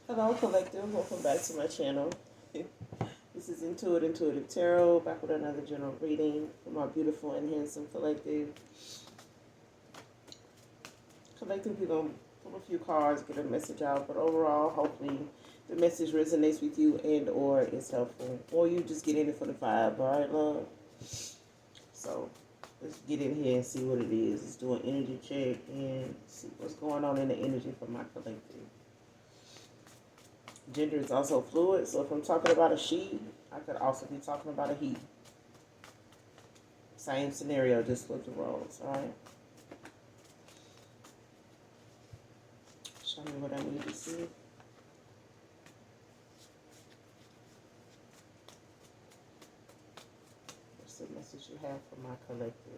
Hello, collective. Welcome back to my channel. This is Intuitive Tarot, back with another general reading for my beautiful and handsome collective. Collective, we're going to pull a few cards, get a message out, but overall, hopefully, the message resonates with you and or is helpful. Or you just get in it for the vibe, all right, love? So, let's get in here and see what it is. Let's do an energy check and see what's going on in the energy for my collective. Gender is also fluid, so if I'm talking about a she, I could also be talking about a he. Same scenario, just flip the roles, alright? Show me what I need to see. What's the message you have for my collective?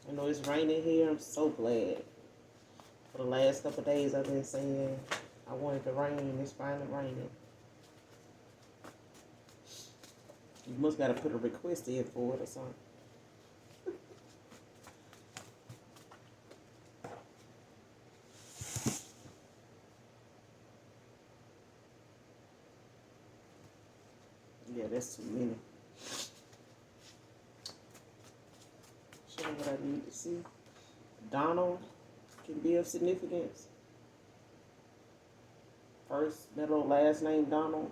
I know it's raining here, I'm so glad. For the last couple of days I've been saying I wanted to rain, it's finally raining. You must gotta put a request in for it or something. Yeah, that's too many. Show me what I need to see. Donald can be of significance. First, middle, last name Donald.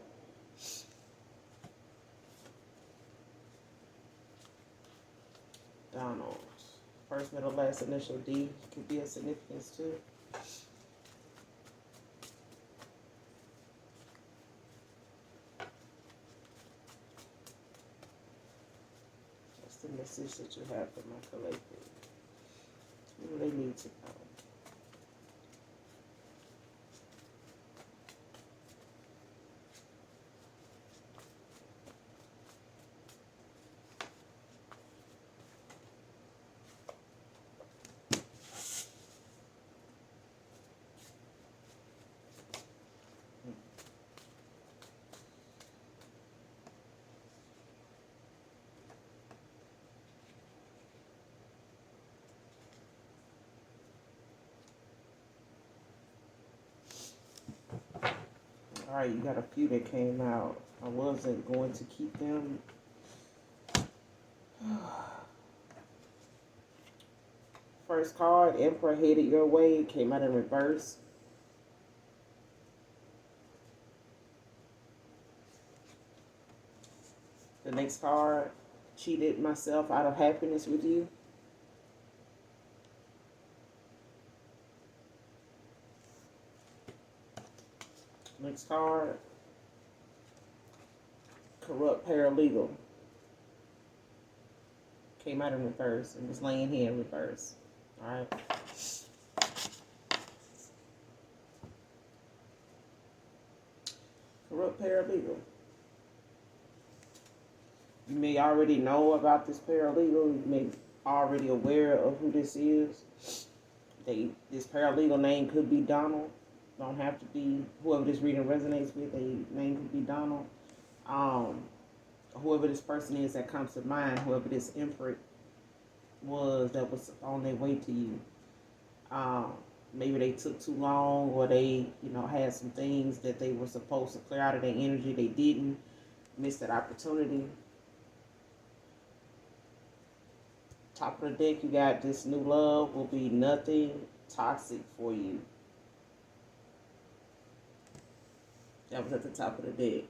Donald. First, middle, last initial D could be of significance too. What's the message that you have for my collective? What do they need to know? Alright, you got a few that came out. I wasn't going to keep them. First card, Emperor headed your way, came out in reverse. The next card, cheated myself out of happiness with you. Next card, corrupt paralegal. Came out in reverse and was laying here in reverse. Alright. Corrupt paralegal. You may already know about this paralegal. You may already aware of who this is. This paralegal name could be Donald. Don't have to be whoever this reading resonates with. A name could be Donald. Whoever this person is that comes to mind, whoever this emperor was that was on their way to you. Maybe they took too long, or they, had some things that they were supposed to clear out of their energy. They didn't. Missed that opportunity. Top of the deck, you got this new love will be nothing toxic for you. That was at the top of the deck.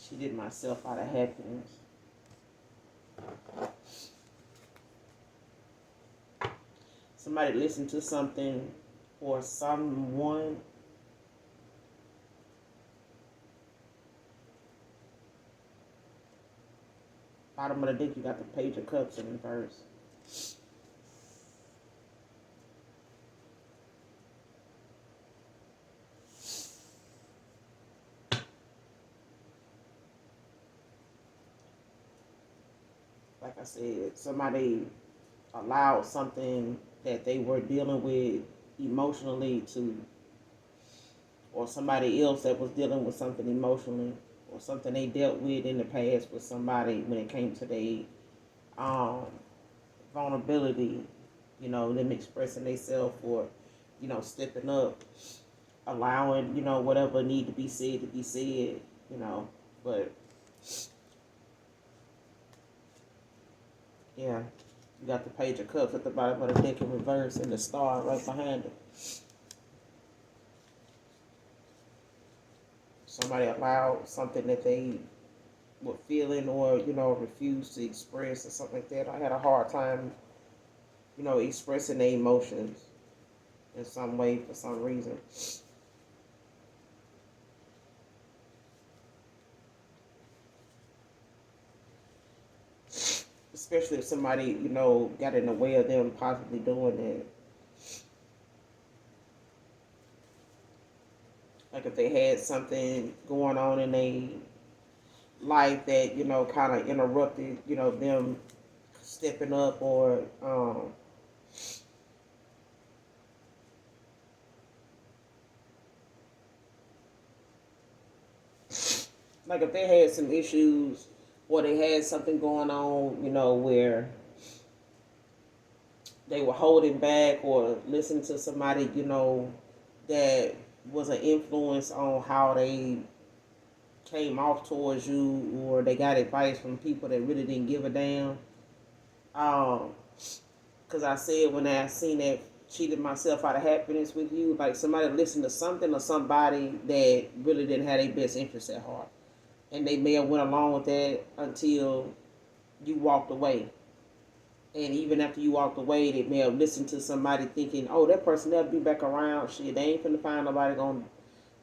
Cheated myself out of happiness. Somebody listened to something or someone bottom of the deck, you got the Page of Cups in reverse. Like I said, somebody allowed something that they were dealing with emotionally to, or somebody else that was dealing with something emotionally or something they dealt with in the past with somebody when it came to their um, vulnerability, them expressing themselves or, stepping up, allowing, whatever need to be said, but yeah, you got the Page of Cups at the bottom of the deck in reverse and the star right behind it. Somebody allowed something that they were feeling or, refused to express or something like that. I had a hard time, expressing their emotions in some way for some reason. Especially if somebody, got in the way of them possibly doing that. Like if they had something going on in their life that, kind of interrupted, them stepping up or like if they had some issues or they had something going on, where they were holding back or listening to somebody, that was an influence on how they came off towards you, or they got advice from people that really didn't give a damn. Because I said when I seen that cheated myself out of happiness with you, like somebody listened to something or somebody that really didn't have their best interest at heart, and they may have went along with that until you walked away. And even after you walked away, they may have listened to somebody thinking, "Oh, that person never be back around. Shit, they ain't finna find nobody gonna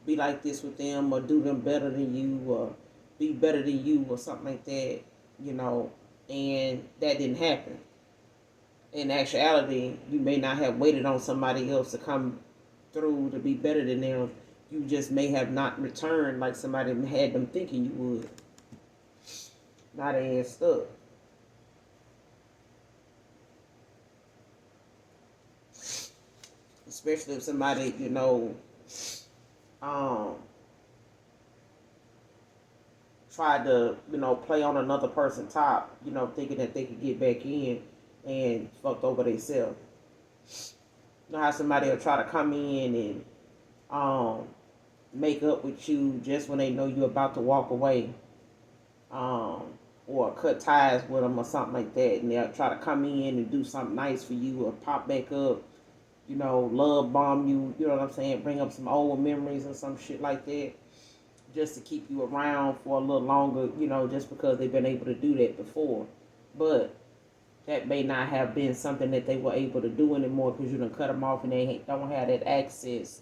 be like this with them or do them better than you or be better than you or something like that," and that didn't happen. In actuality, you may not have waited on somebody else to come through to be better than them. You just may have not returned like somebody had them thinking you would. Now they ain't stuck. Especially if somebody, um, tried to, play on another person's top, thinking that they could get back in and fucked over themselves. You know how somebody will try to come in and make up with you just when they know you're about to walk away, um, or cut ties with them or something like that, and they'll try to come in and do something nice for you or pop back up, love bomb you, you know what I'm saying, bring up some old memories or some shit like that, just to keep you around for a little longer, just because they've been able to do that before. But that may not have been something that they were able to do anymore because you done cut them off and they don't have that access,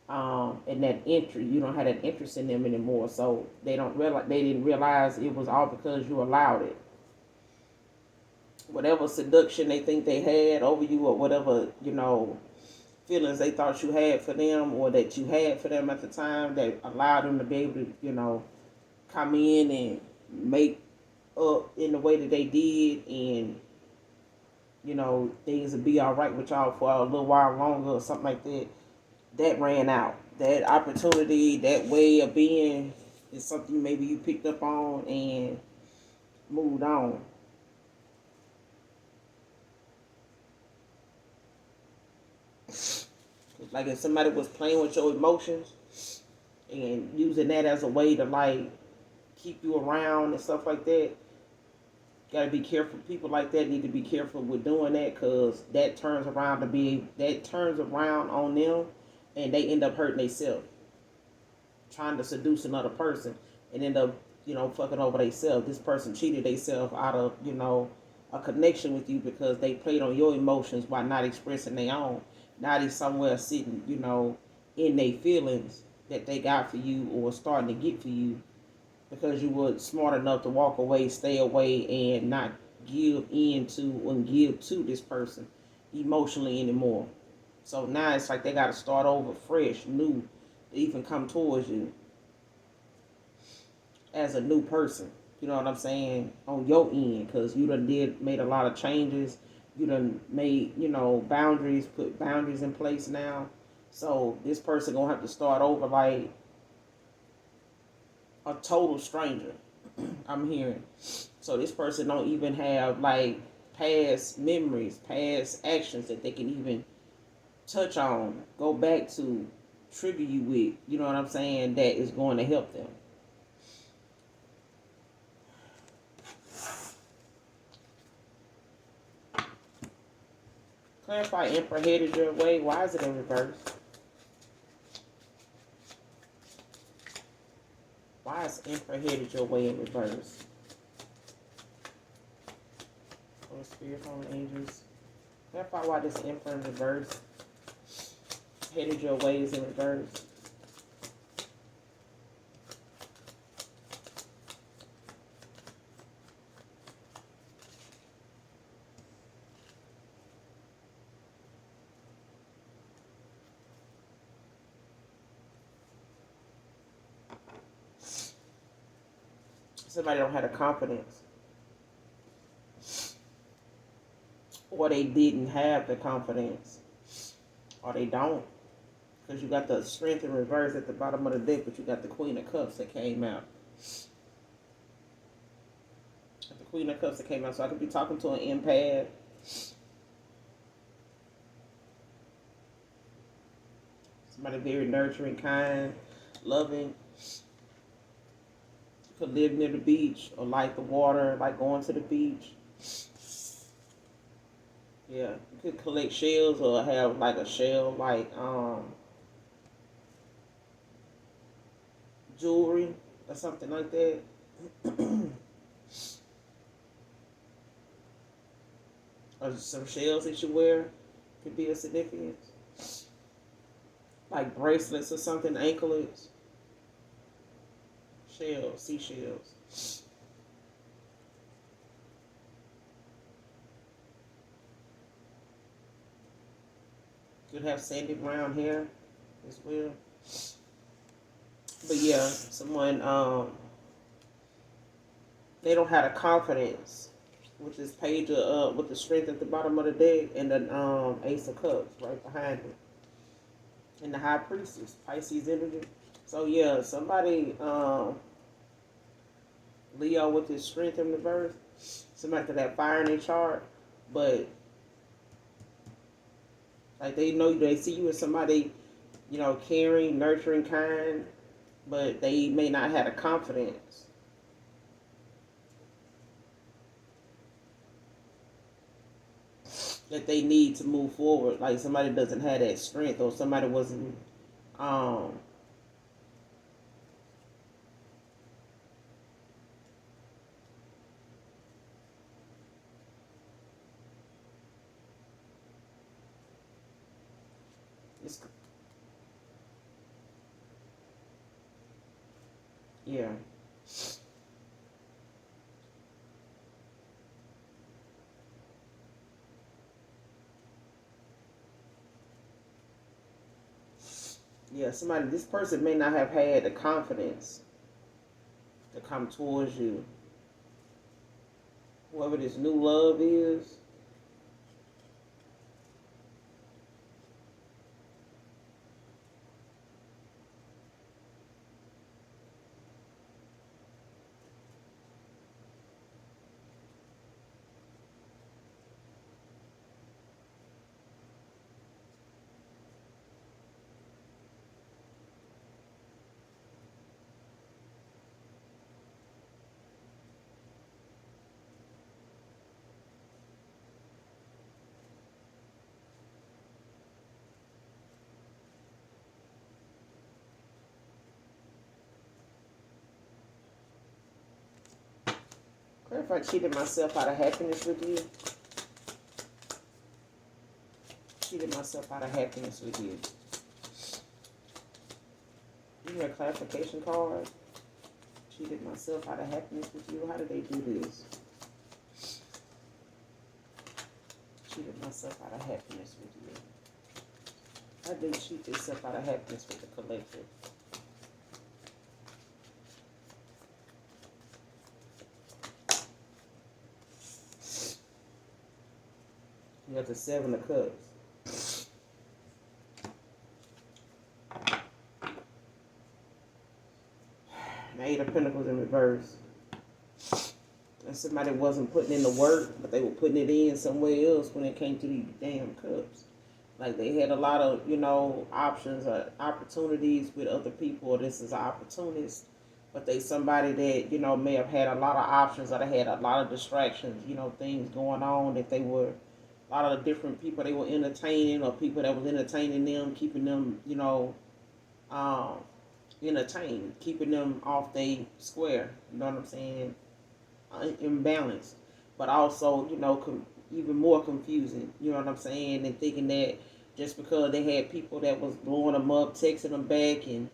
and that entry. You don't have that interest in them anymore, so they didn't realize it was all because you allowed it. Whatever seduction they think they had over you, or whatever feelings they thought you had for them, or that you had for them at the time, that allowed them to be able to come in and make up in the way that they did, and things would be all right with y'all for a little while longer or something like that. That ran out. That opportunity, that way of being, is something maybe you picked up on and moved on. Like if somebody was playing with your emotions and using that as a way to like keep you around and stuff like that, gotta be careful. People like that need to be careful with doing that, because that turns around on them, and they end up hurting themselves, trying to seduce another person, and end up fucking over themselves. This person cheated themselves out of a connection with you because they played on your emotions while not expressing their own. Now they somewhere sitting in their feelings that they got for you or starting to get for you, because you were smart enough to walk away, stay away, and not give to this person emotionally anymore. So now it's like they got to start over fresh, new, to even come towards you as a new person. You know what I'm saying? On your end, because you done made a lot of changes. You done made, boundaries, put boundaries in place now. So this person gonna have to start over like a total stranger. I'm hearing. So this person don't even have like past memories, past actions that they can even touch on, go back to, trigger you with. You know what I'm saying? That is going to help them. Clarify Emperor headed your way. Why is it in reverse? Why is Emperor headed your way in reverse? Holy Spirit, Holy Angels. Clarify why this Emperor in reverse headed your way is in reverse. Somebody don't have the confidence, or they didn't have the confidence, or they don't, because you got the Strength in reverse at the bottom of the deck, but you got the Queen of Cups that came out. The Queen of Cups that came out, so I could be talking to an empath. Somebody very nurturing, kind, loving. You could live near the beach or like the water, like going to the beach. Yeah, you could collect shells or have like a shell, like jewelry or something like that. Or some shells that you wear could be a significance, like bracelets or something, anklets, shells, seashells. Could have sandy brown hair as well. But yeah, someone they don't have the confidence, which is page with the Strength at the bottom of the deck and the Ace of Cups right behind it, and the High Priestess, Pisces energy. So yeah, somebody Leo with his Strength in reverse, somebody could have fire in their chart, but like they know, they see you as somebody, caring, nurturing, kind, but they may not have the confidence that they need to move forward. Like somebody doesn't have that strength, or somebody wasn't um it's, yeah. Yeah, somebody, this person may not have had the confidence to come towards you. Whoever this new love is, what if I cheated myself out of happiness with you? Cheated myself out of happiness with you. You need a clarification card? Cheated myself out of happiness with you? How did they do this? Cheated myself out of happiness with you. How did they cheat themselves out of happiness with the collective? You got the Seven of Cups. Eight of Pentacles in reverse. And somebody wasn't putting in the work, but they were putting it in somewhere else when it came to these damn cups. Like they had a lot of, options or opportunities with other people, or this is an opportunist. But they somebody that, may have had a lot of options, or they had a lot of distractions, things going on that they were, a lot of the different people they were entertaining, or people that was entertaining them, keeping them, um, entertained, keeping them off they square. You know what I'm saying? Imbalanced, but also, even more confusing. You know what I'm saying? And thinking that just because they had people that was blowing them up, texting them back, and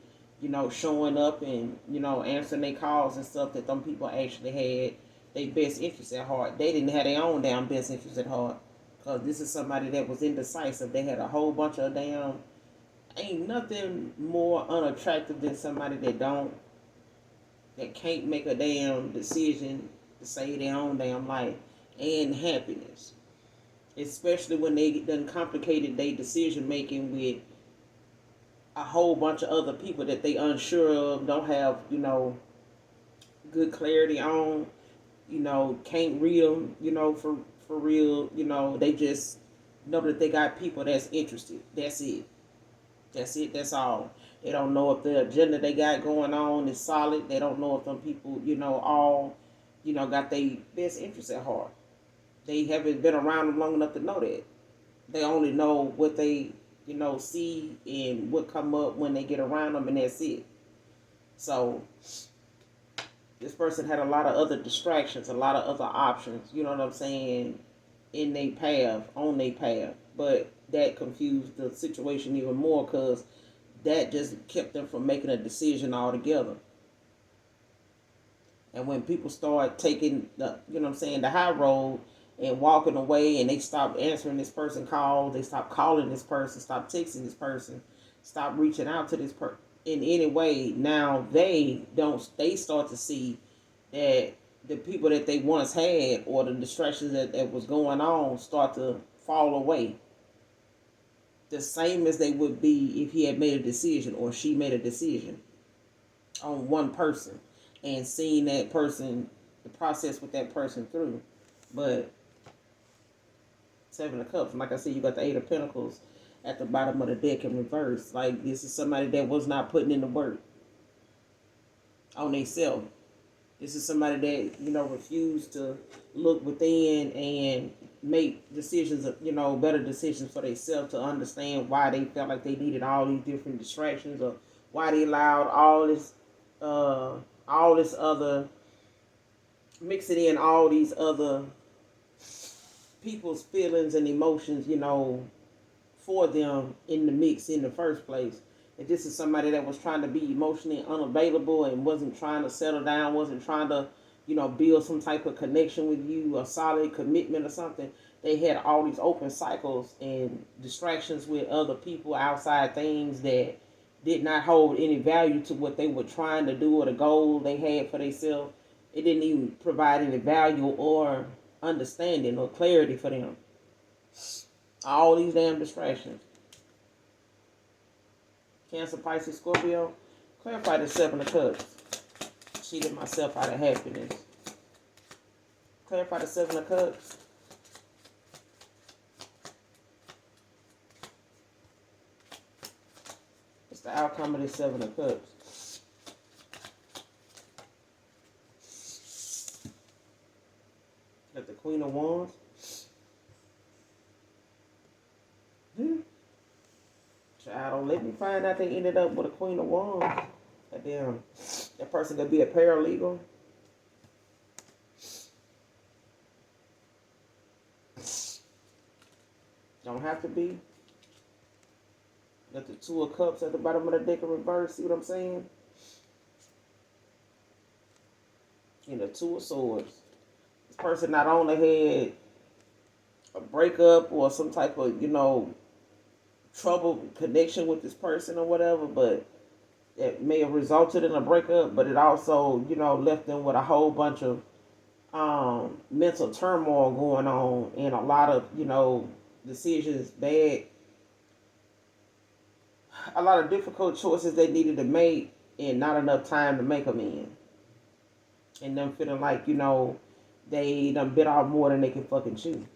showing up and answering their calls and stuff, that them people actually had their best interests at heart. They didn't have their own damn best interests at heart, because this is somebody that was indecisive. They had a whole bunch of damn. Ain't nothing more unattractive than somebody that can't make a damn decision to save their own damn life and happiness. Especially when they done complicated their decision making with a whole bunch of other people that they unsure of, don't have, good clarity on, can't read them, for real, they just know that they got people that's interested. That's it. That's it. That's all. They don't know if the agenda they got going on is solid. They don't know if them people, all, got their best interests at heart. They haven't been around them long enough to know that. They only know what they, see and what come up when they get around them, and that's it. So this person had a lot of other distractions, a lot of other options, you know what I'm saying, in their path, on their path. But that confused the situation even more, because that just kept them from making a decision altogether. And when people start taking the, the high road and walking away, and they stop answering this person calls, they stop calling this person, stop texting this person, stop reaching out to this person in any way, now they start to see that the people that they once had, or the distractions that was going on, start to fall away. The same as they would be if he had made a decision, or she made a decision on one person, and seeing that person, the process with that person through. But Seven of Cups, like I said, you got the Eight of Pentacles at the bottom of the deck in reverse. Like, this is somebody that was not putting in the work on themselves. This is somebody that, refused to look within and make decisions, better decisions for themselves, to understand why they felt like they needed all these different distractions, or why they allowed all this other, mixing in all these other people's feelings and emotions, for them in the mix in the first place. If this is somebody that was trying to be emotionally unavailable and wasn't trying to settle down, wasn't trying to, build some type of connection with you, a solid commitment or something, they had all these open cycles and distractions with other people, outside things that did not hold any value to what they were trying to do, or the goal they had for themselves. It didn't even provide any value or understanding or clarity for them. All these damn distractions. Cancer, Pisces, Scorpio. Clarify the Seven of Cups. Cheated myself out of happiness. Clarify the Seven of Cups. What's the outcome of this Seven of Cups? Got the Queen of Wands. Child, don't let me find out they ended up with a Queen of Wands. Goddamn, that person could be a paralegal. Don't have to be. Got the Two of Cups at the bottom of the deck in reverse. See what I'm saying? And the Two of Swords. This person not only had a breakup or some type of, trouble connection with this person or whatever, but it may have resulted in a breakup, but it also, left them with a whole bunch of mental turmoil going on, and a lot of, decisions, a lot of difficult choices they needed to make, and not enough time to make amends. And them feeling like, they done bit off more than they can fucking chew.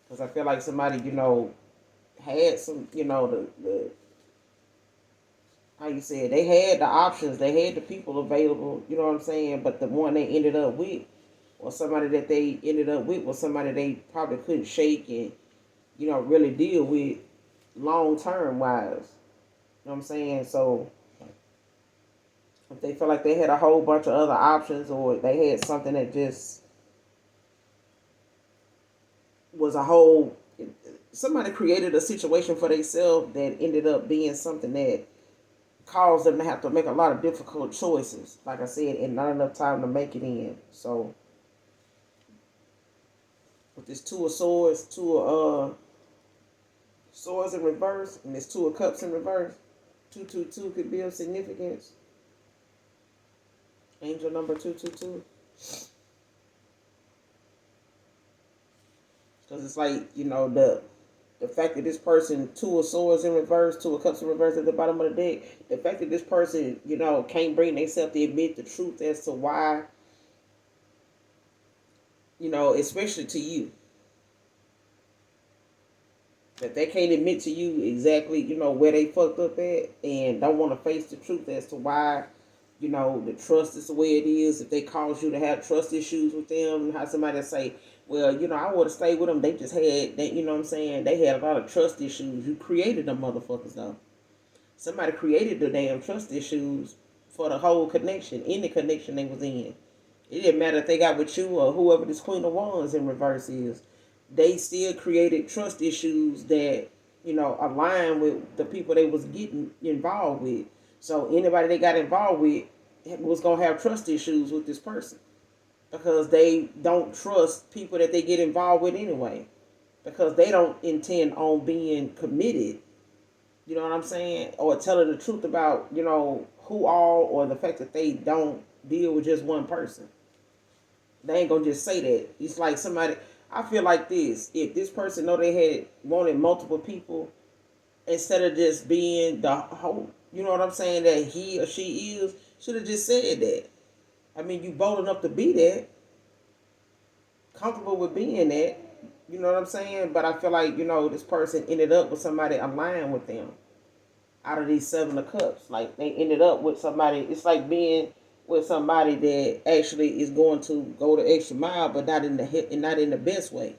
Because I feel like somebody, had some, the how you said, they had the options, they had the people available, you know what I'm saying? But the one they ended up with, or somebody that they ended up with, was somebody they probably couldn't shake and, really deal with long term wise. You know what I'm saying? So if they feel like they had a whole bunch of other options, or they had something that just was a whole, somebody created a situation for themselves that ended up being something that caused them to have to make a lot of difficult choices, like I said, and not enough time to make it in. So with this two of swords, two of swords in reverse, and this two of cups in reverse, 222 could be of significance. Angel number 222. Because it's like, the fact that this person, two of swords in reverse, two of cups in reverse at the bottom of the deck, the fact that this person, can't bring themselves to admit the truth as to why, especially to you, that they can't admit to you exactly, where they fucked up at, and don't want to face the truth as to why, the trust is the way it is. If they cause you to have trust issues with them, how somebody say, well, I would have stayed with them. They just had that, you know what I'm saying? They had a lot of trust issues. You created them motherfuckers though. Somebody created the damn trust issues for the whole connection, any connection they was in. It didn't matter if they got with you or whoever this Queen of Wands in reverse is. They still created trust issues that, align with the people they was getting involved with. So anybody they got involved with was gonna have trust issues with this person, because they don't trust people that they get involved with anyway, because they don't intend on being committed, you know what I'm saying, or telling the truth about, who all, or the fact that they don't deal with just one person. They ain't gonna just say that. It's like somebody, I feel like this, if this person know they had wanted multiple people, instead of just being the whole, you know what I'm saying, that he or she is, should have just said that. I mean, you bold enough to be that, comfortable with being that, you know what I'm saying? But I feel like, this person ended up with somebody aligned with them out of these seven of cups. Like, they ended up with somebody, it's like being with somebody that actually is going to go the extra mile, but not in the best way,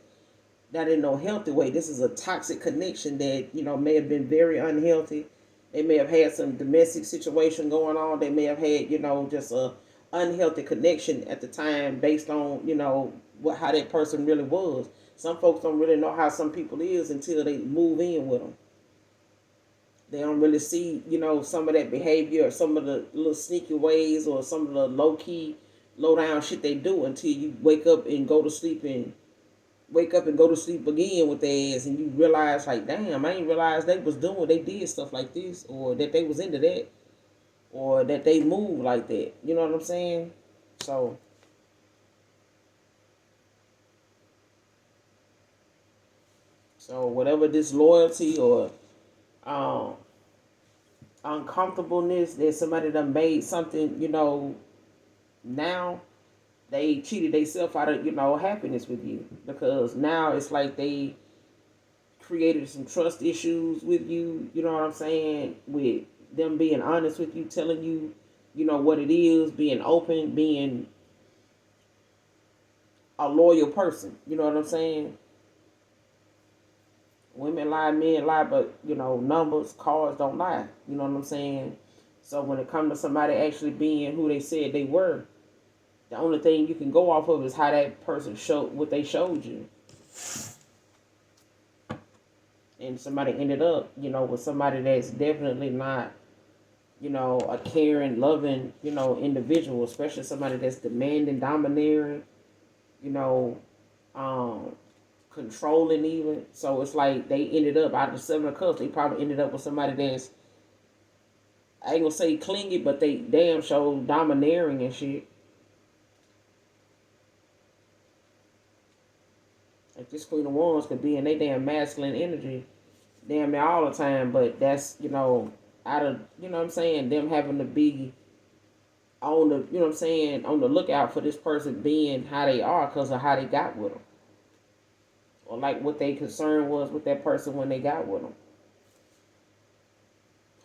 not in no healthy way. This is a toxic connection that, may have been very unhealthy. They may have had some domestic situation going on. They may have had, just a unhealthy connection at the time, based on, how that person really was. Some folks don't really know how some people is until they move in with them. They don't really see, some of that behavior, or some of the little sneaky ways, or some of the low key, low down shit they do, until you wake up and go to sleep again with their ass, and you realize, like, damn, I ain't realized they was doing, they did stuff like this, or that they was into that, or that they moved like that. You know what I'm saying? So whatever disloyalty or um uncomfortableness that somebody done made something, now they cheated themselves out of, happiness with you, because now it's like they created some trust issues with you, you know what I'm saying, with them being honest with you, telling you, what it is, being open, being a loyal person, you know what I'm saying? Women lie, men lie, but, numbers, cards don't lie, you know what I'm saying? So when it comes to somebody actually being who they said they were, the only thing you can go off of is how that person showed what they showed you. And somebody ended up, with somebody that's definitely not, a caring, loving, individual, especially somebody that's demanding, domineering, you know, um, controlling even. So it's like they ended up out of the seven of cups. They probably ended up with somebody that's, I ain't gonna say clingy, but they damn show domineering and shit. Like this Queen of Wands could be in their damn masculine energy, damn near all the time, but that's, out of, what I'm saying, them having to be on the, what I'm saying, on the lookout for this person being how they are because of how they got with them. Or like what their concern was with that person when they got with them.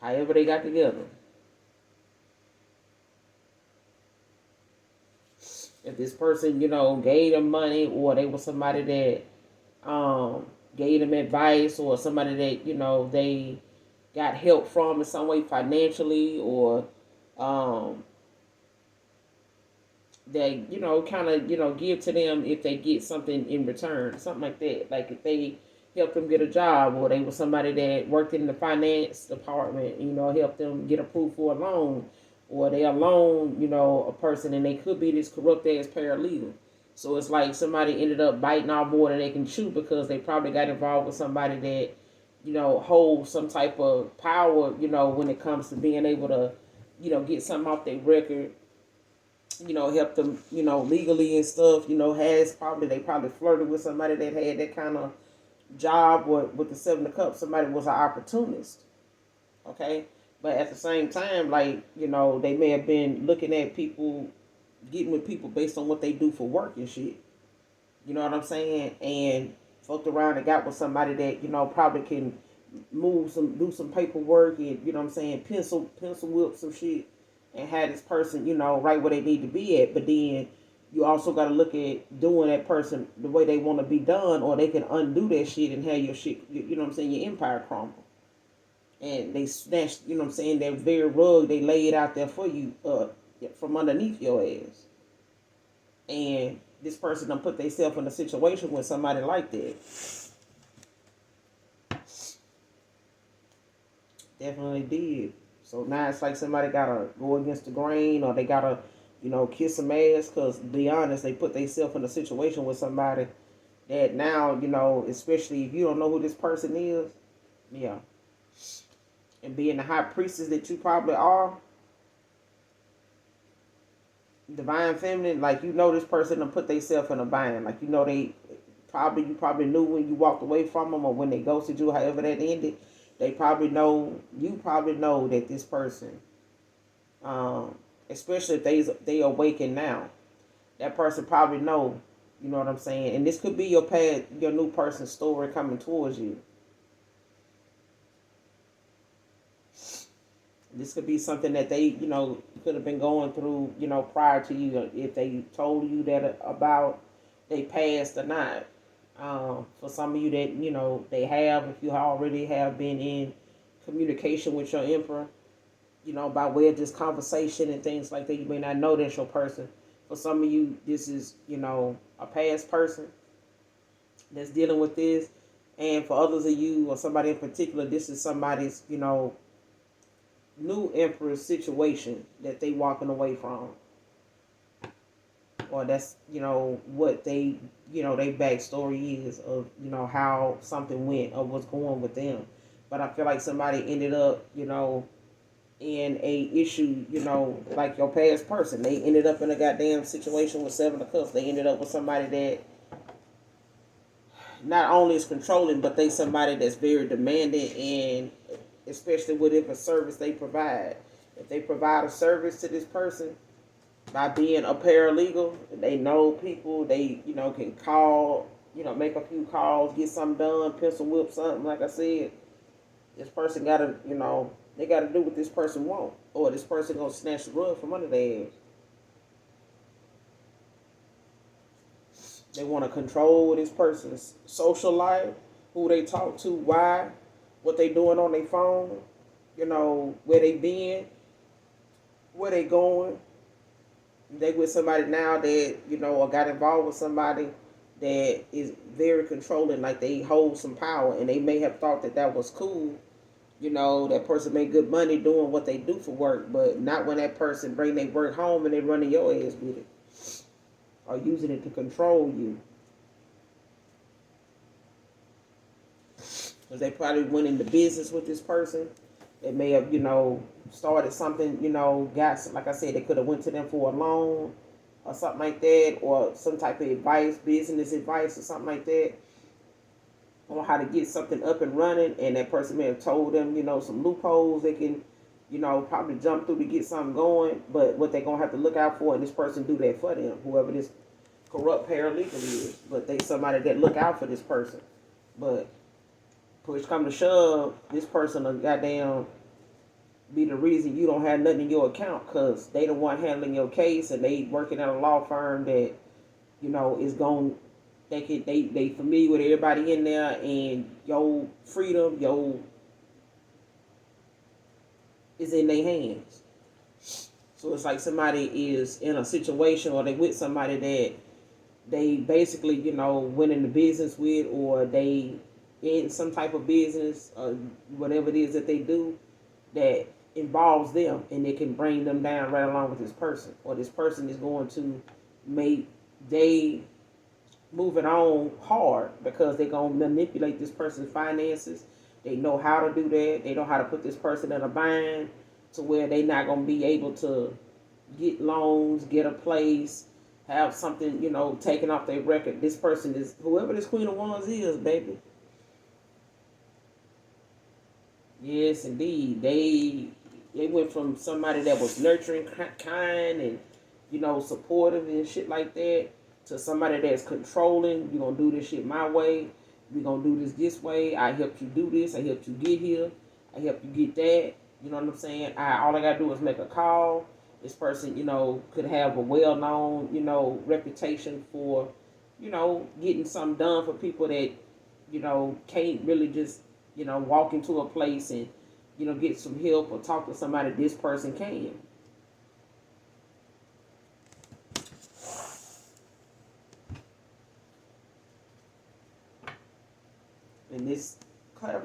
However they got together. If this person, gave them money, or they were somebody that gave them advice, or somebody that, they got help from in some way financially, or um, they, kind of, give to them if they get something in return, something like that. Like if they help them get a job, or they were somebody that worked in the finance department, help them get approved for a loan, or they a loan, a person, and they could be this corrupt ass paralegal. So it's like somebody ended up biting off more than they can chew because they probably got involved with somebody that, holds some type of power, when it comes to being able to, get something off their record, help them, legally and stuff, they probably flirted with somebody that had that kind of job, or with the Seven of Cups, somebody was an opportunist. Okay. But at the same time, like, they may have been looking at people, getting with people based on what they do for work and shit. You know what I'm saying? And fucked around and got with somebody that, probably can do some paperwork, and, what I'm saying, pencil whip some shit, and have this person, right where they need to be at. But then you also got to look at doing that person the way they want to be done, or they can undo that shit and have your shit, what I'm saying, your empire crumble. And they snatched, what I'm saying, that very rug, they lay it out there for you, from underneath your ass. And this person done put themselves in a situation with somebody like that. Definitely did. So now it's like somebody gotta go against the grain, or they gotta, kiss some ass. Cause to be honest, they put themselves in a situation with somebody that now, especially if you don't know who this person is, yeah. And being the high priestess that you probably are, divine feminine, like, this person done put themselves in a bind. Like, they you probably knew when you walked away from them, or when they ghosted you, however that ended. They probably know, you probably know that this person, um, especially if they awaken now, that person probably know, you know what I'm saying? And this could be your new person's story coming towards you. This could be something that they, could have been going through, prior to you, if they told you that about they past or not. For some of you that, they have, if you already have been in communication with your emperor, by way of this conversation and things like that, you may not know that's your person. For some of you, this is, a past person that's dealing with this. And for others of you, or somebody in particular, this is somebody's, new emperor's situation that they walking away from. Or that's, what they, their backstory is of, how something went or what's going with them. But I feel like somebody ended up, in a issue, like your past person. They ended up in a goddamn situation with Seven of Cups. They ended up with somebody that not only is controlling, but they somebody that's very demanding, and especially whatever service they provide. If they provide a service to this person by being a paralegal, they know people, they, can call, make a few calls, get something done, pencil whip something, like I said. This person gotta, they gotta do what this person want, or this person gonna snatch the rug from under their ass. They want to control this person's social life, who they talk to, why, what they doing on their phone, where they been, where they going. They with somebody now that, or got involved with somebody that is very controlling, like they hold some power, and they may have thought that that was cool. That person make good money doing what they do for work, but not when that person bring their work home and they running your ass with it, or using it to control you. Because they probably went into business with this person. They may have, started something, got, like I said, they could have went to them for a loan or something like that, or some type of advice, business advice or something like that. on how to get something up and running, and that person may have told them, some loopholes they can, probably jump through to get something going. But what they're gonna have to look out for, and this person do that for them, whoever this corrupt paralegal is. But they somebody that look out for this person. But push come to shove, this person will goddamn be the reason you don't have nothing in your account, because they the one handling your case, and they working at a law firm that is going. They familiar with everybody in there, and your freedom, is in their hands. So it's like somebody is in a situation, or they with somebody that they basically, went into business with, or they in some type of business, whatever it is that they do that involves them, and it can bring them down right along with this person, or this person is going to make they moving on hard, because they're going to manipulate this person's finances. They know how to do that. They know how to put this person in a bind to where they're not going to be able to get loans, get a place, have something, taken off their record. This person is, whoever this Queen of Wands is, baby. Yes, indeed. They went from somebody that was nurturing, kind, and, supportive and shit like that, to somebody that's controlling. You're going to do this shit my way. We're going to do this way. I helped you do this. I helped you get here. I helped you get that. You know what I'm saying? All I got to do is make a call. This person, could have a well-known, reputation for, getting something done for people that, can't really just, walk into a place and, get some help or talk to somebody. This person can. And this,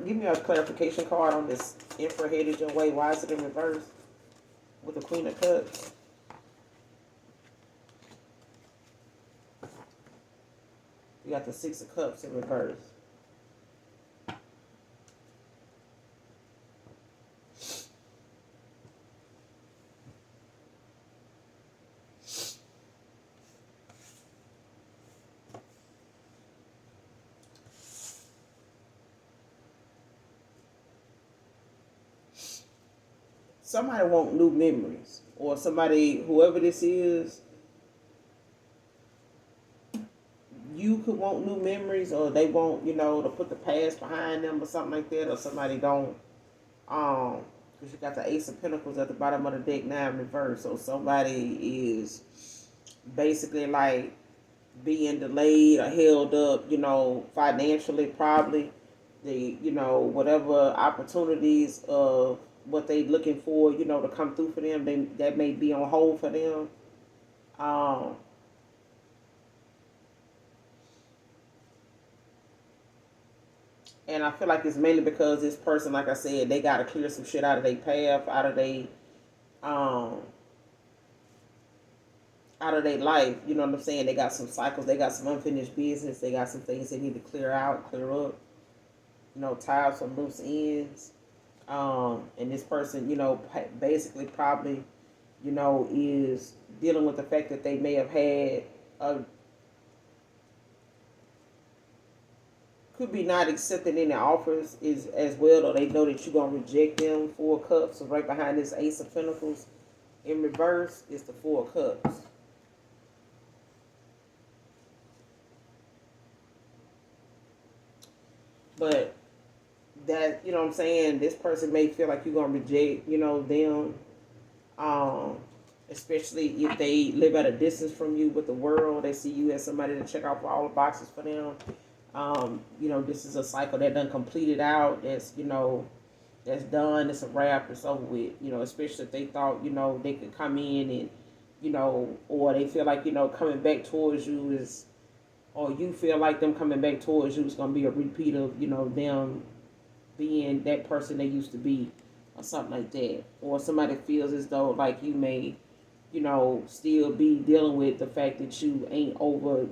give me a clarification card on this Emperor headed your way. Why is it in reverse with the Queen of Cups? You got the Six of Cups in reverse. Somebody want new memories, or somebody, whoever this is, you could want new memories, or they want, to put the past behind them or something like that, or somebody don't, because you got the Ace of Pentacles at the bottom of the deck now in reverse. So somebody is basically like being delayed or held up, financially, probably. Whatever opportunities of what they looking for, to come through for them, that may be on hold for them. And I feel like it's mainly because this person, like I said, they got to clear some shit out of their path, out of their life. You know what I'm saying? They got some cycles. They got some unfinished business. They got some things they need to clear out, clear up. Tie up some loose ends. And this person, basically probably, is dealing with the fact that they may have had could be not accepting any offers is as well, or they know that you're gonna reject them. Four of Cups. So right behind this Ace of Pentacles in reverse is the Four of Cups. But that, what I'm saying, this person may feel like you're gonna reject, them. Especially if they live at a distance from you with the world. They see you as somebody to check off all the boxes for them. This is a cycle that done completed out. That's, that's done. It's a wrap. It's over with. Especially if they thought, they could come in and, or they feel like, coming back towards you is, or you feel like them coming back towards you is going to be a repeat of, them being that person they used to be, or something like that. Or somebody feels as though like you may, still be dealing with the fact that you ain't over,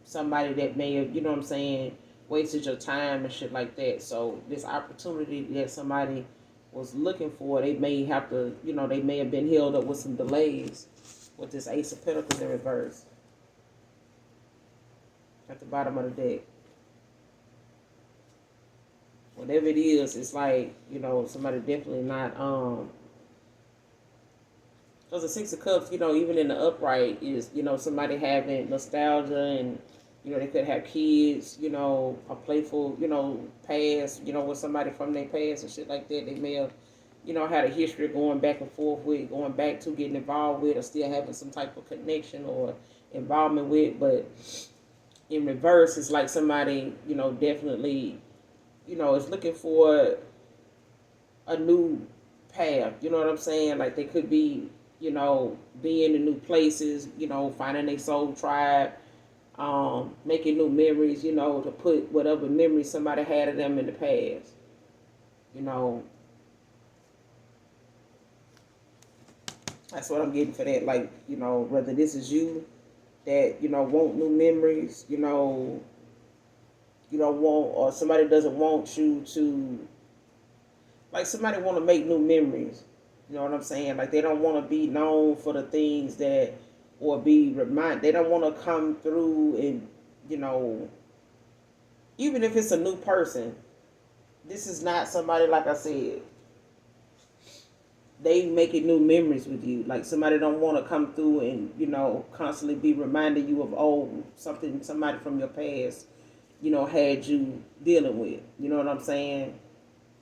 somebody that may have, what I'm saying, wasted your time and shit like that. So this opportunity that somebody was looking for, they may have to, they may have been held up with some delays with this Ace of Pentacles in reverse at the bottom of the deck. whatever it is, it's like, somebody definitely not, because the Six of Cups, even in the upright is, somebody having nostalgia and, they could have kids, a playful, past, with somebody from their past and shit like that. They may have, had a history going back and forth with, going back to getting involved with, or still having some type of connection or involvement with. But in reverse, it's like somebody, definitely, is looking for a new path. You know what I'm saying? Like they could be, being in new places, finding their soul tribe, making new memories, to put whatever memories somebody had of them in the past. You know, that's what I'm getting for that. Like, whether this is you that, want new memories, you don't want, or somebody doesn't want you to, like somebody want to make new memories. You know what I'm saying? Like they don't want to be known for the things that, or be reminded. They don't want to come through and, you know, even if it's a new person, this is not somebody, like I said, they making new memories with you. Like somebody don't want to come through and, constantly be reminding you of, something somebody from your past, had you dealing with. You know what I'm saying?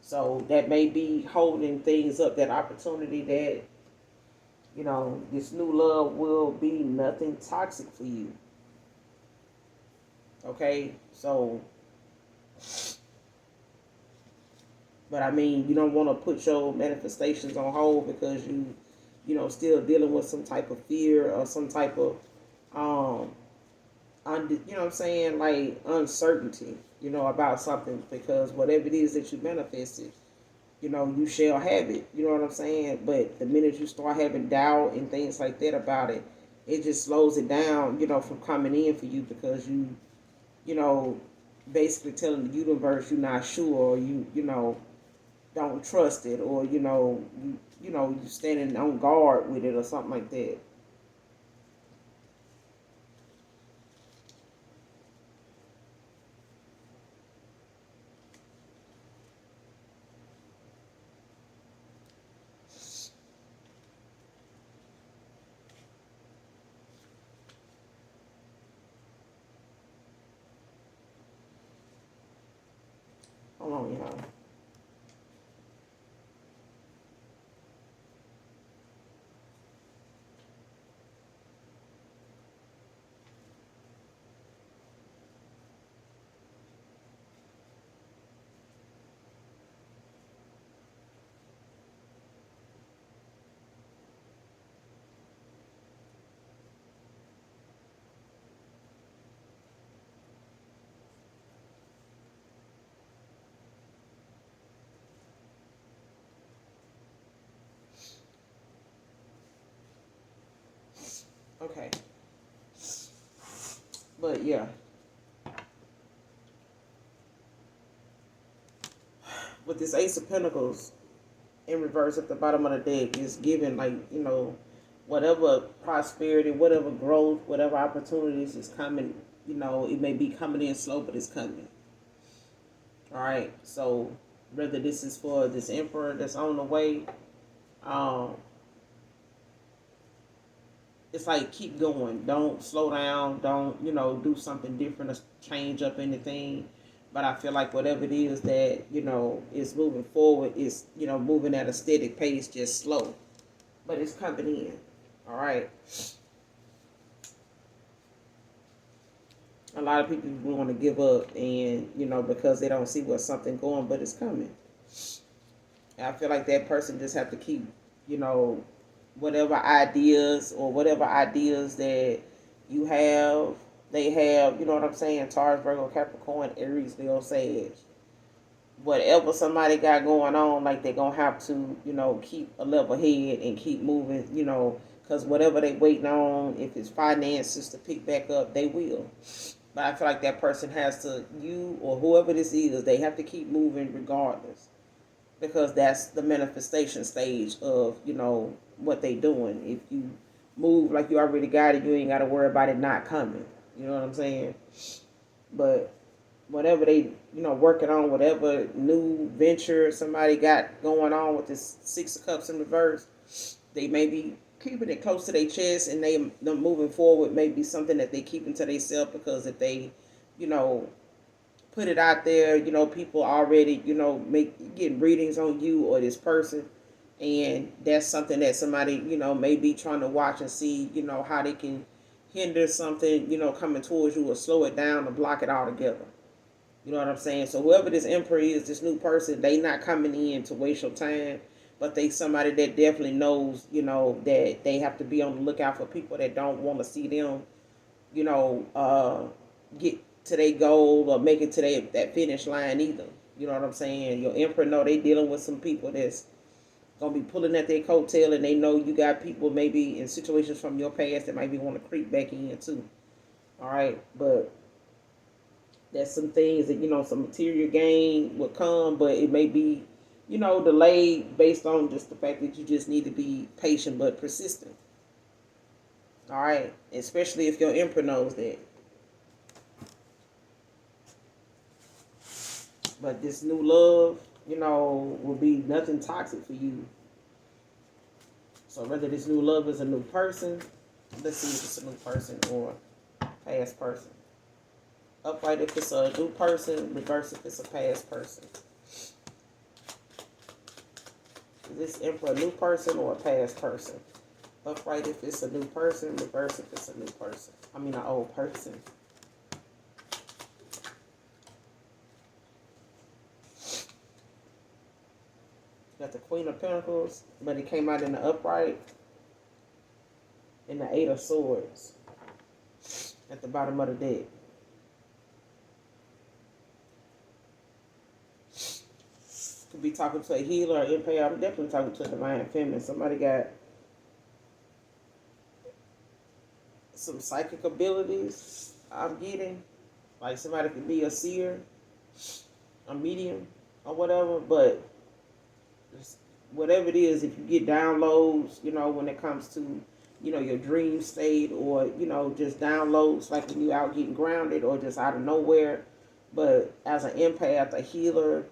So that may be holding things up, that opportunity that, this new love will be nothing toxic for you. Okay? So, but I mean, you don't want to put your manifestations on hold because still dealing with some type of fear or some type of, you know what I'm saying, like uncertainty, about something, because whatever it is that you manifested, you shall have it. You know what I'm saying? But the minute you start having doubt and things like that about it, it just slows it down, from coming in for you, because you know, basically telling the universe you're not sure, or you don't trust it, or you standing on guard with it or something like that. Hold on, y'all. Okay. But yeah, with this Ace of Pentacles in reverse at the bottom of the deck, is giving, like, whatever prosperity, whatever growth, whatever opportunities is coming, it may be coming in slow, but it's coming. All right. So whether this is for this emperor that's on the way, um, it's like keep going. Don't slow down. Don't, do something different or change up anything. But I feel like whatever it is that, is moving forward is, moving at a steady pace, just slow. But it's coming in. All right. A lot of people want to give up, and, because they don't see where something going, but it's coming. And I feel like that person just have to keep, whatever ideas that you have, they have, you know what I'm saying? Taurus, Virgo, Capricorn, Aries, Leo, Sage. Whatever somebody got going on, like they're going to have to, keep a level head and keep moving, because whatever they waiting on, if it's finances to pick back up, they will. But I feel like that person has to, you or whoever this is, they have to keep moving regardless, because that's the manifestation stage of, what they doing. If you move like you already got it, you ain't got to worry about it not coming. You know what I'm saying? But whatever they, working on, whatever new venture somebody got going on with this Six of Cups in reverse, they may be keeping it close to their chest, and them moving forward may be something that they keeping to themselves, because if they, you know, put it out there, people already, make getting readings on you or this person, and that's something that somebody, may be trying to watch and see, how they can hinder something, coming towards you, or slow it down or block it altogether. You know what I'm saying? So whoever this emperor is, this new person, they not coming in to waste your time, but they somebody that definitely knows, that they have to be on the lookout for people that don't want to see them, you know, uh, get to their goal or make it to that finish line either. You know what I'm saying? Your emperor know they dealing with some people that's gonna be pulling at their coattail, and they know you got people maybe in situations from your past that might be want to creep back in too. All right, but there's some things that some material gain will come, but it may be delayed based on just the fact that you just need to be patient but persistent. All right, especially if your emperor knows that. But this new love, will be nothing toxic for you. So whether this new love is a new person, let's see if it's a new person or past person. Upright if it's a new person, reverse if it's a past person. Is this emperor a new person or a past person? Upright if it's a new person, reverse if it's a new person. I mean an old person. Got the Queen of Pentacles, but it came out in the upright. And the Eight of Swords at the bottom of the deck. Could be talking to a healer or empath. I'm definitely talking to a divine feminine. Somebody got some psychic abilities, I'm getting. Like somebody could be a seer, a medium, or whatever. But whatever it is, if you get downloads, when it comes to, your dream state, or, just downloads like when you out getting grounded or just out of nowhere. But as an empath, a healer,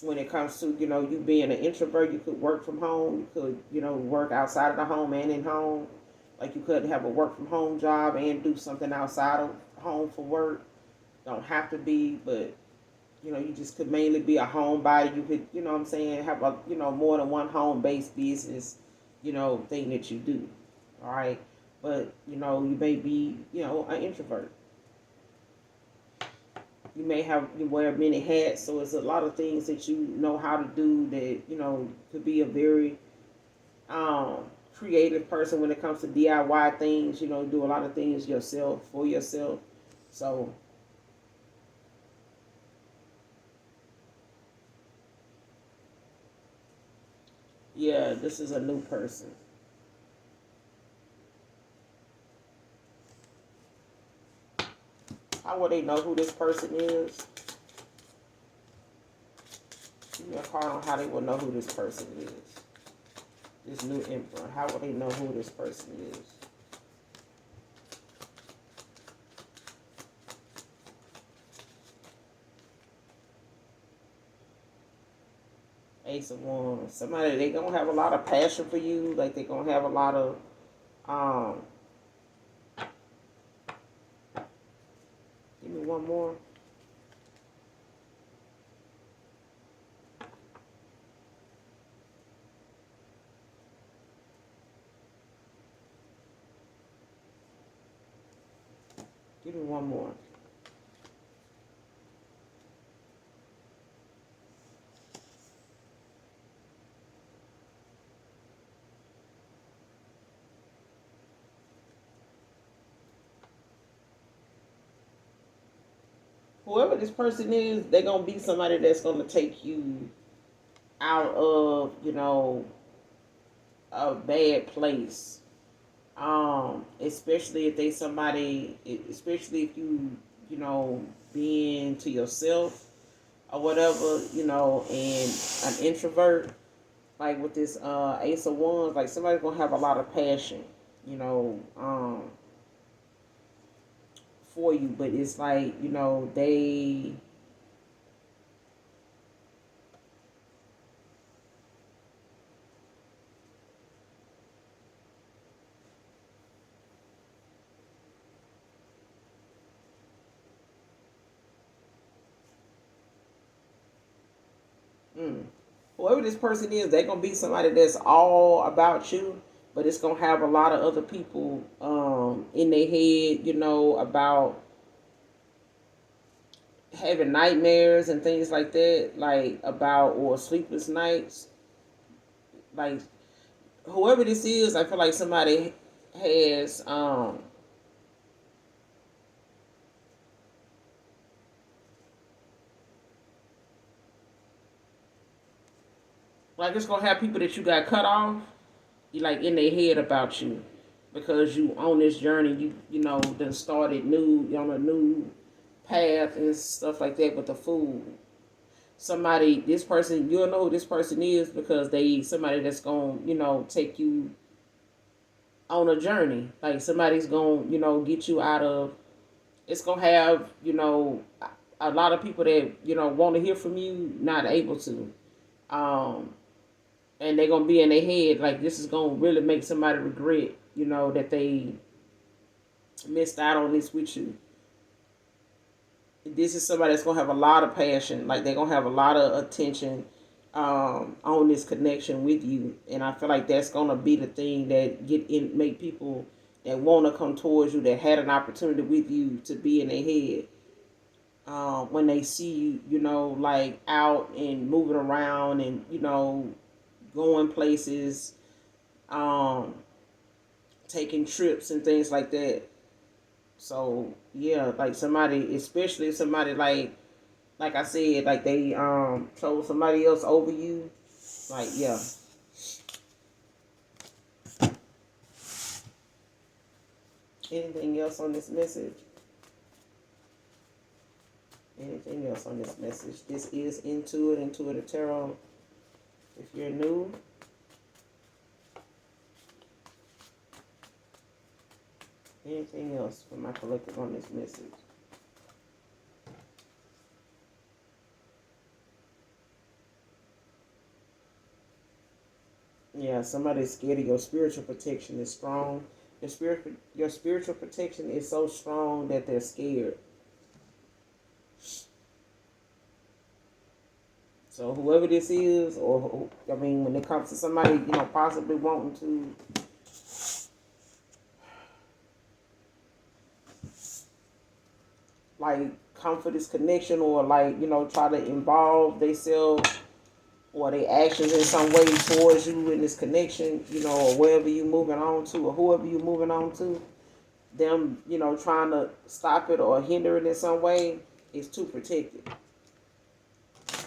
when it comes to, you being an introvert, you could work from home. You could, work outside of the home and in home. Like you could have a work from home job and do something outside of home for work. Don't have to be, but you just could mainly be a homebody. You could, what I'm saying, have a, more than one home-based business, thing that you do. All right. But, you may be, an introvert. You may you wear many hats, so it's a lot of things that you know how to do that, could be a very creative person when it comes to DIY things, do a lot of things yourself, for yourself. So, yeah, this is a new person. How will they know who this person is? Give me a card on how they will know who this person is. This new emperor. How will they know who this person is? Ace of Wands. Somebody, they gonna have a lot of passion for you. Like they gonna have a lot of give me one more. Give me one more. Whoever this person is, they're gonna be somebody that's gonna take you out of, a bad place. Especially if they somebody, especially if you, being to yourself or whatever, and an introvert, like with this Ace of Wands, like somebody's gonna have a lot of passion, you know, um, for you, but it's like, you know, they mm, whoever this person is, they're gonna be somebody that's all about you, but it's gonna have a lot of other people in their head, you know, about having nightmares and things like that, like about or sleepless nights. Like whoever this is, I feel like somebody has like it's gonna have people that you got cut off, like in their head about you, because you on this journey, you know, then started new on a new path and stuff like that with the food. Somebody, this person, you'll know who this person is because they somebody that's gonna, you know, take you on a journey. Like somebody's gonna, you know, get you out of. It's gonna have, you know, a lot of people that, you know, want to hear from you, not able to. Um, and they're gonna be in their head like this is gonna really make somebody regret, you know, that they missed out on this with you. This is somebody that's gonna have a lot of passion, like they're gonna have a lot of attention on this connection with you, and I feel like that's gonna be the thing that get in make people that want to come towards you that had an opportunity with you to be in their head when they see you, you know, like out and moving around and, you know, going places, um, taking trips and things like that. So yeah, like somebody, especially somebody like I said, like they chose somebody else over you. Like yeah. Anything else on this message? Anything else on this message? This is Intuitive Tarot. If you're new, anything else for my collective on this message? Yeah, somebody's scared of your spiritual protection is strong. Your spiritual protection is so strong that they're scared. So whoever this is, or I mean, when it comes to somebody, you know, possibly wanting to like come for this connection, or like, you know, try to involve themselves or their actions in some way towards you in this connection, you know, or wherever you moving on to, or whoever you moving on to, them, you know, trying to stop it or hinder it in some way is too protected.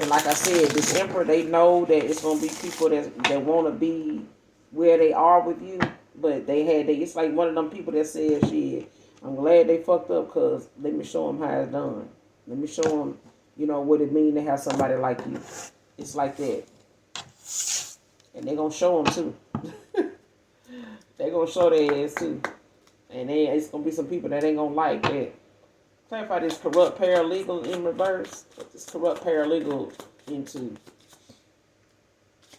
And like I said, this emperor, they know that it's gonna be people that want to be where they are with you, but it's like one of them people that said, "Shit, I'm glad they fucked up, cause let me show them how it's done. Let me show them, you know, what it mean to have somebody like you." It's like that, and they gonna show them too. They gonna show their ass too, and it's gonna be some people that ain't gonna like that. Clarify this corrupt paralegal in reverse. Put this corrupt paralegal into.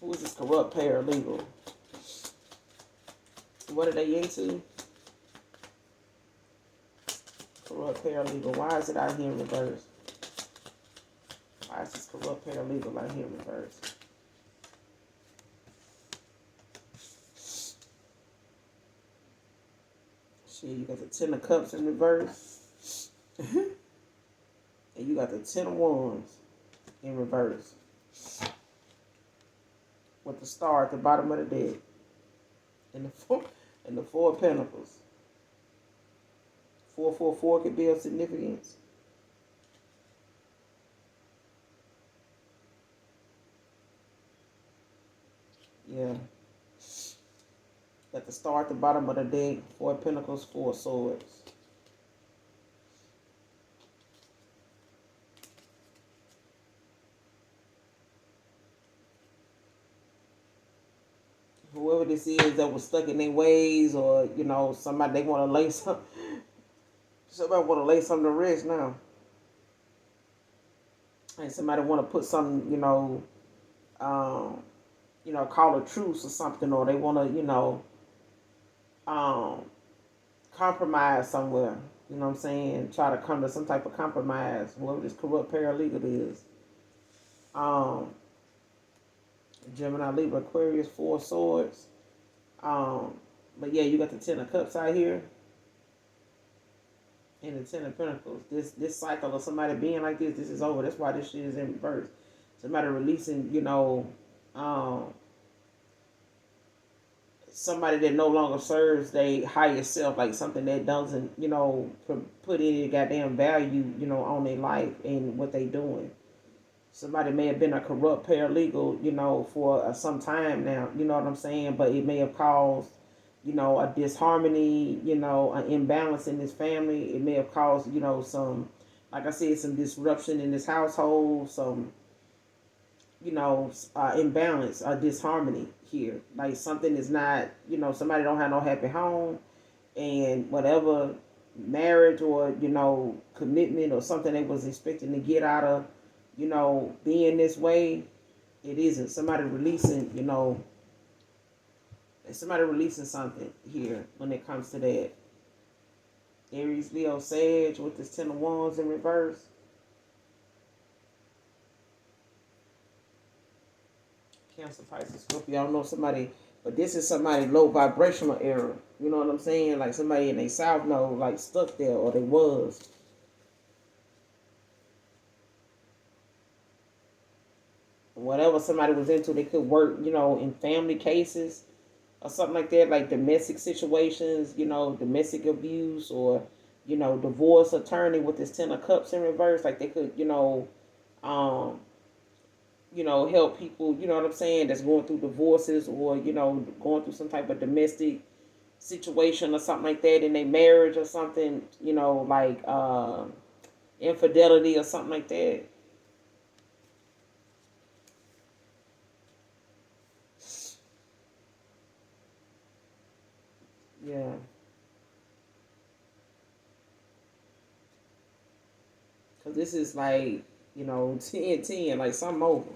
Who is this corrupt paralegal? What are they into? Corrupt paralegal. Why is it out here in reverse? Why is this corrupt paralegal out here in reverse? Shit, you got the Ten of Cups in reverse. And you got the Ten of Wands in reverse. With the star at the bottom of the deck. And the Four of Pentacles. 444 could be of significance. Yeah. Got the star at the bottom of the deck. Four of Pentacles, Four of Swords. Whoever this is that was stuck in their ways, or, you know, somebody they want to lay some, Somebody want to lay something to rest now. And somebody want to put something, um, call a truce or something, or they want to, um, compromise somewhere. You know what I'm saying? Try to come to some type of compromise, whoever this corrupt paralegal is. Um, Gemini, Libra, Aquarius, Four Swords. Um, but yeah, you got the Ten of Cups out here and the Ten of Pentacles. This cycle of somebody being like this is over. That's why this shit is in reverse. Somebody releasing, um, somebody that no longer serves their higher self, like something that doesn't, put any goddamn value, on their life and what they doing. Somebody may have been a corrupt paralegal, for some time now, you know what I'm saying? But it may have caused, a disharmony, an imbalance in this family. It may have caused, some, like I said, some disruption in this household, some, imbalance or disharmony here. Like something is not, somebody don't have no happy home, and whatever marriage or, commitment or something they was expecting to get out of, being this way, it isn't. Somebody releasing something here when it comes to that. Aries, Leo, Sage with this Ten of Wands in reverse. Cancer, Pisces, Scorpio. I don't know somebody, but this is somebody low vibrational error. You know what I'm saying? Like somebody in a south node, like stuck there, or they was. Whatever somebody was into, they could work, in family cases or something like that, like domestic situations, domestic abuse or, divorce attorney with this Ten of Cups in reverse. Like they could, um, help people, you know what I'm saying, that's going through divorces or, going through some type of domestic situation or something like that in their marriage or something, like infidelity or something like that. Yeah. Because this is like, 10-10, like something over.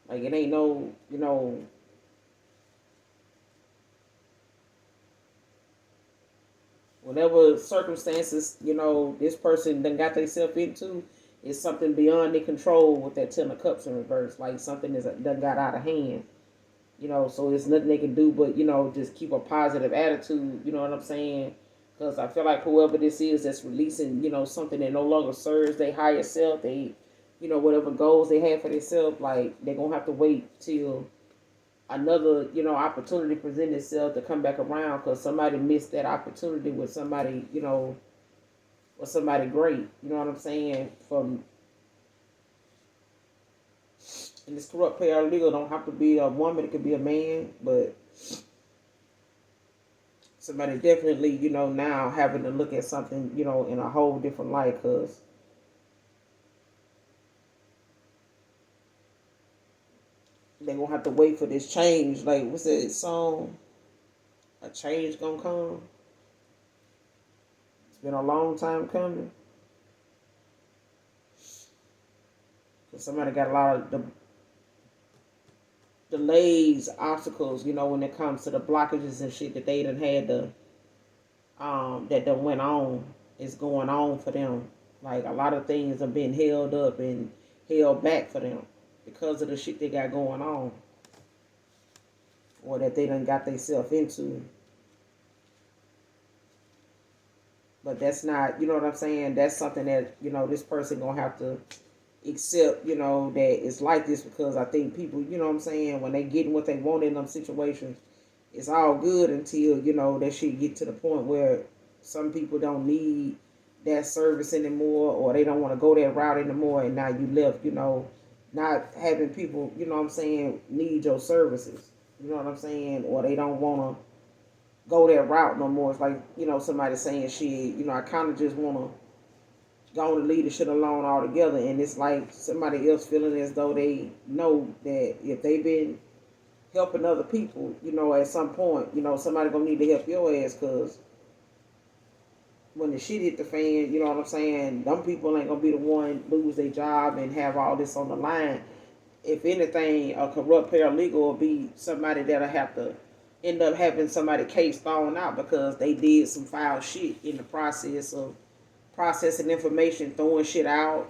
Like it ain't no, whatever circumstances, this person done got themselves into is something beyond their control with that Ten of Cups in reverse. Like something is done got out of hand. So there's nothing they can do but, just keep a positive attitude, you know what I'm saying? Because I feel like whoever this is that's releasing, something that no longer serves their higher self, they, whatever goals they have for themselves, like they're going to have to wait till another, opportunity present itself to come back around because somebody missed that opportunity with somebody, with somebody great, you know what I'm saying? And this corrupt paralegal don't have to be a woman, it could be a man, but somebody definitely, now having to look at something, in a whole different light because they're going to have to wait for this change. Like, what's that song? A change gonna come. It's been a long time coming. Because somebody got a lot of delays, obstacles, when it comes to the blockages and shit that they done had to, that done went on, is going on for them. Like a lot of things have been held up and held back for them because of the shit they got going on or that they done got themselves into. But that's not, you know what I'm saying? That's something that, this person gonna have to accept, that it's like this because I think people, you know what I'm saying, when they getting what they want in them situations, it's all good until, that shit get to the point where some people don't need that service anymore or they don't want to go that route anymore and now you left, not having people, you know what I'm saying, need your services. You know what I'm saying? Or they don't want to go that route no more. It's like, somebody saying shit, I kind of just want to go on and leave the shit alone altogether. And it's like somebody else feeling as though they know that if they've been helping other people, at some point, somebody gonna need to help your ass because when the shit hit the fan, you know what I'm saying? Them people ain't gonna be the one lose their job and have all this on the line. If anything, a corrupt paralegal will be somebody that'll have to end up having somebody case thrown out because they did some foul shit in the process of processing information, throwing shit out,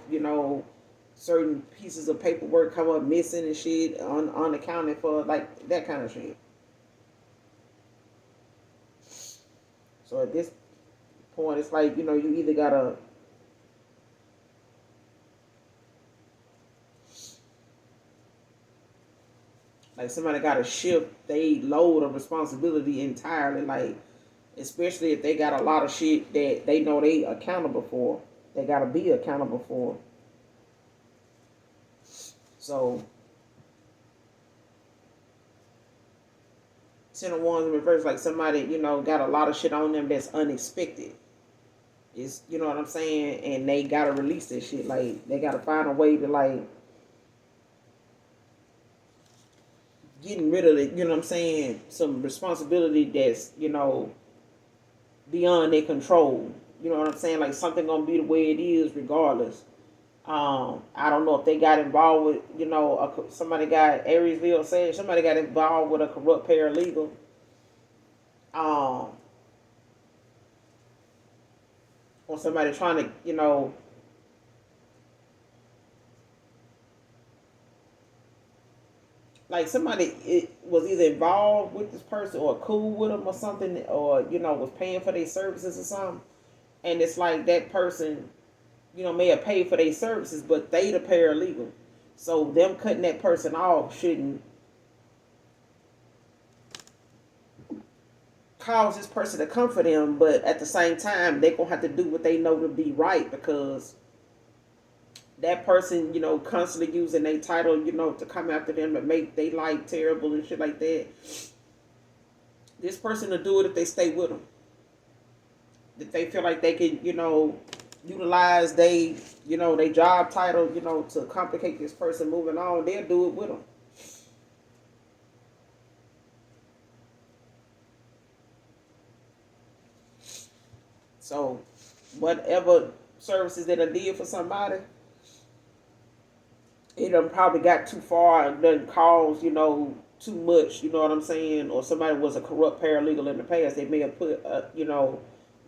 certain pieces of paperwork come up missing and shit, unaccounted for, like that kind of shit. So at this point, it's like, you either gotta, like, somebody gotta shift they load of responsibility entirely, like, especially if they got a lot of shit that they know they accountable for, they gotta be accountable for. So, 10 of Wands in reverse, like somebody, got a lot of shit on them that's unexpected. It's, you know what I'm saying? And they gotta release that shit. Like, they gotta find a way to, like, getting rid of it, you know what I'm saying? Some responsibility that's, beyond their control. You know what I'm saying? Like, something gonna be the way it is regardless. I don't know if they got involved with, somebody got Aries Leo saying somebody got involved with a corrupt paralegal. Or somebody trying to, like somebody was either involved with this person or cool with them or something, or was paying for their services or something, and it's like that person, may have paid for their services, but they the paralegal, so them cutting that person off shouldn't cause this person to come for them, but at the same time they gonna have to do what they know to be right, because that person, constantly using their title, to come after them, to make their life terrible and shit like that. This person will do it if they stay with them. If they feel like they can, utilize their job title, to complicate this person moving on, they'll do it with them. So, whatever services that I did for somebody, it done probably got too far and done caused, too much, you know what I'm saying? Or somebody was a corrupt paralegal in the past. They may have put,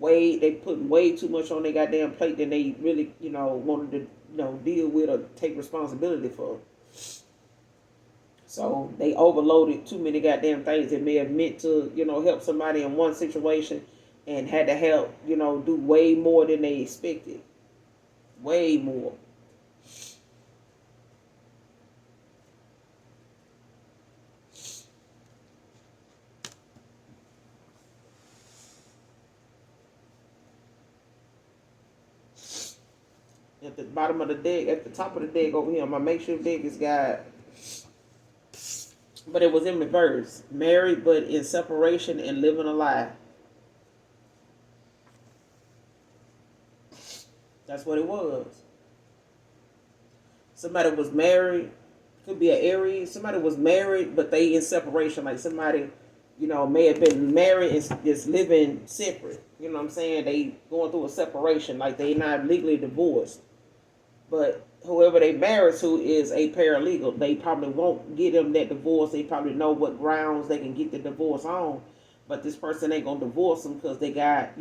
they put way too much on their goddamn plate than they really, wanted to, deal with or take responsibility for. So they overloaded too many goddamn things that may have meant to, help somebody in one situation and had to help, do way more than they expected. Way more. At the bottom of the deck, at the top of the deck over here, my makeshift deck is got, but it was in reverse. Married but in separation and living a lie. That's what it was. Somebody was married, could be an Aries. Somebody was married, but they in separation. Like somebody, may have been married and just living separate. You know what I'm saying? They going through a separation, like they not legally divorced. But whoever they married to is a paralegal. They probably won't get them that divorce. They probably know what grounds they can get the divorce on. But this person ain't gonna divorce them because they got,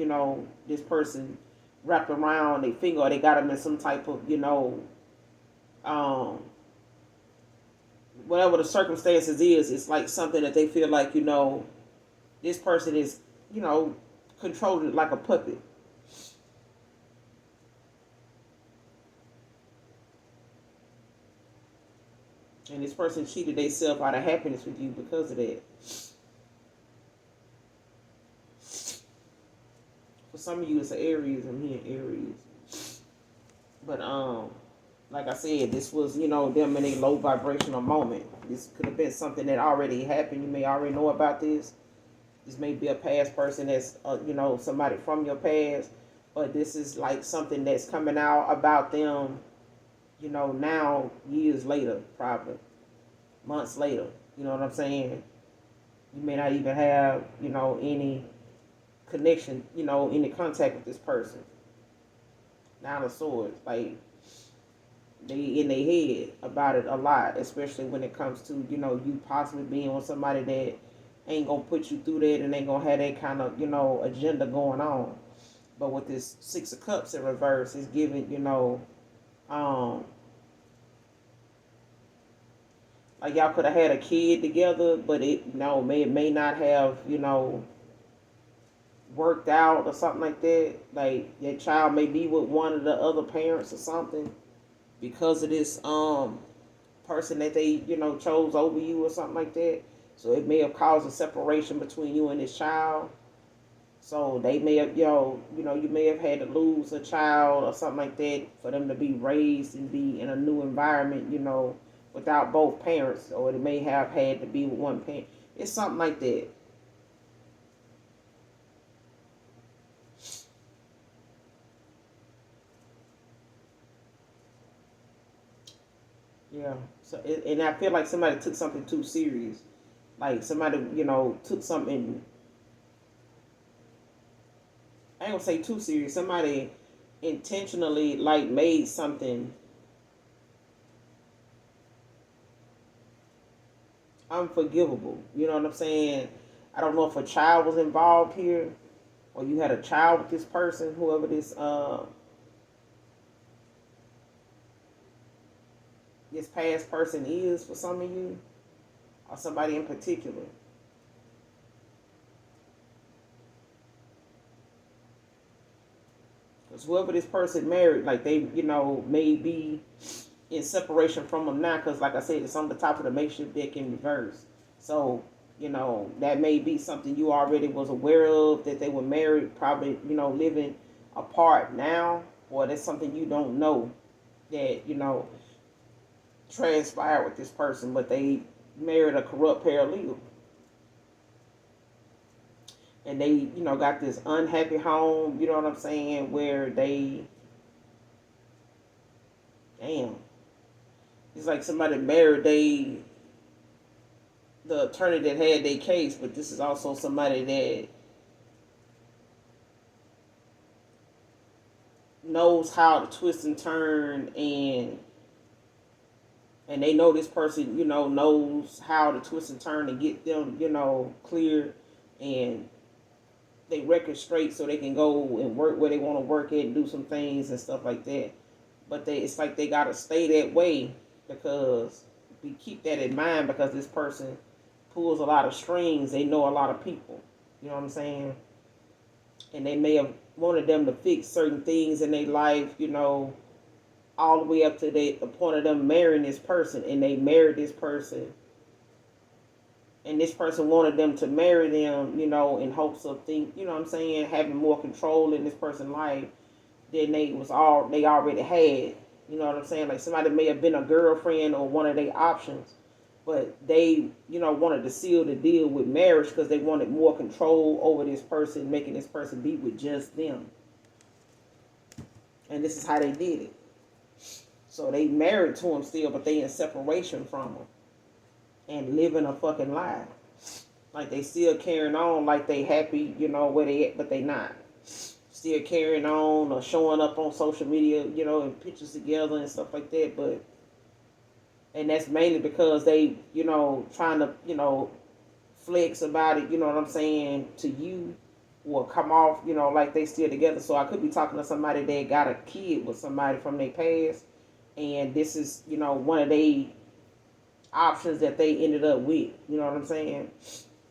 this person wrapped around their finger, or they got them in some type of, um, whatever the circumstances is. It's like something that they feel like, this person is, controlled it like a puppet. And this person cheated themselves out of happiness with you because of that. For some of you, it's an Aries. I'm hearing Aries. But, like I said, this was, them in a low vibrational moment. This could have been something that already happened. You may already know about this. This may be a past person that's, somebody from your past. But this is like something that's coming out about them, now years later, probably months later. You know what I'm saying? You may not even have, any connection, you know, any contact with this person. Nine of Swords, like they in their head about it a lot, especially when it comes to, you know, you possibly being with somebody that ain't gonna put you through that and ain't gonna have that kind of, you know, agenda going on. But with this Six of Cups in reverse, it's giving, you know, um, like y'all could have had a kid together, but it no may not have, you know, worked out or something like that. Like that child may be with one of the other parents or something because of this person that they, you know, chose over you or something like that. So it may have caused a separation between you and this child. So they may have, you may have had to lose a child or something like that for them to be raised and be in a new environment, you know, without both parents, or they may have had to be with one parent. It's something like that. Yeah. So, and I feel like somebody took something too serious. Like somebody, you know, took something. I ain't gonna say too serious. Somebody intentionally like made something unforgivable. You know what I'm saying? I don't know if a child was involved here, or you had a child with this person, whoever this past person is for some of you, or somebody in particular. Because whoever this person married, like they, you know, may be in separation from them now. Because like I said, it's on the top of the makeshift deck in reverse. So, you know, that may be something you already was aware of, that they were married, probably, you know, living apart now, or that's something you don't know that, you know, transpired with this person, but they married a corrupt paralegal. And they, you know, got this unhappy home, you know what I'm saying, where they, damn, it's like somebody married the attorney that had their case, but this is also somebody that knows how to twist and turn, and they know this person, you know, knows how to twist and turn and get them, you know, clear and they record straight so they can go and work where they want to work at and do some things and stuff like that. But it's like they gotta stay that way, because we keep that in mind, because this person pulls a lot of strings. They know a lot of people. You know what I'm saying? And they may have wanted them to fix certain things in their life, you know, all the way up to the point of them marrying this person, and they married this person, and this person wanted them to marry them, you know, in hopes of you know what I'm saying, having more control in this person's life than they already had. You know what I'm saying? Like somebody may have been a girlfriend or one of their options, but they, you know, wanted to seal the deal with marriage because they wanted more control over this person, making this person be with just them. And this is how they did it. So they married to him still, but they in separation from him and living a fucking lie. Like they still carrying on like they happy, you know, where they at, but they not. Still carrying on or showing up on social media, you know, in pictures together and stuff like that. But and that's mainly because they, you know, trying to, you know, flex about it, you know what I'm saying, to you, or come off, you know, like they still together. So I could be talking to somebody that got a kid with somebody from their past, and this is, you know, one of their options that they ended up with. You know what I'm saying?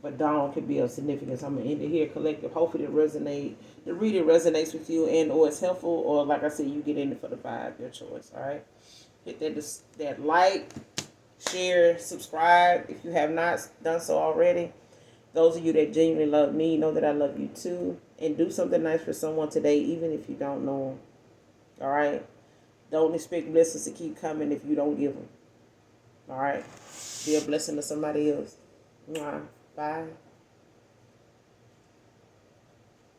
But Dawn could be of significance. I'm gonna end it here, collective. Hopefully the reading resonates with you, and or it's helpful, or like I said, you get in it for the vibe, your choice. All right, hit that like, share, subscribe if you have not done so already. Those of you that genuinely love me know that I love you too, and do something nice for someone today, even if you don't know them. All right, don't expect blessings to keep coming if you don't give them. All right, be a blessing to somebody else. Mwah. Bye.